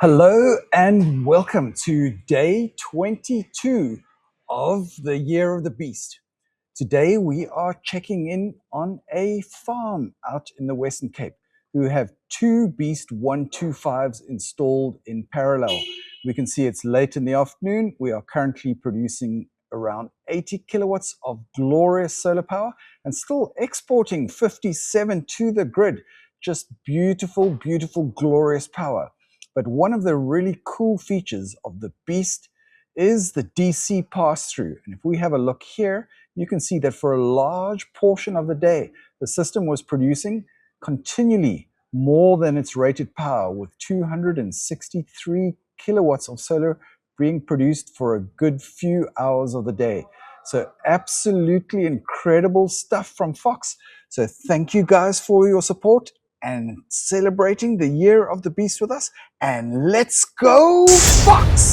Hello and welcome to day 22 of the Year of the Beast. Today we are checking in on a farm out in the Western Cape who have two Beast 125s installed in parallel. We can see it's late in the afternoon. We are currently producing around 80 kilowatts of glorious solar power and still exporting 57 to the grid. Just beautiful, beautiful, glorious power. But one of the really cool features of the Beast is the DC pass-through. And if we have a look here, you can see that for a large portion of the day, the system was producing continually more than its rated power, with 263 kilowatts of solar being produced for a good few hours of the day. So absolutely incredible stuff from Fox. So thank you guys for your support and celebrating the Year of the Beast with us. And let's go, Fox!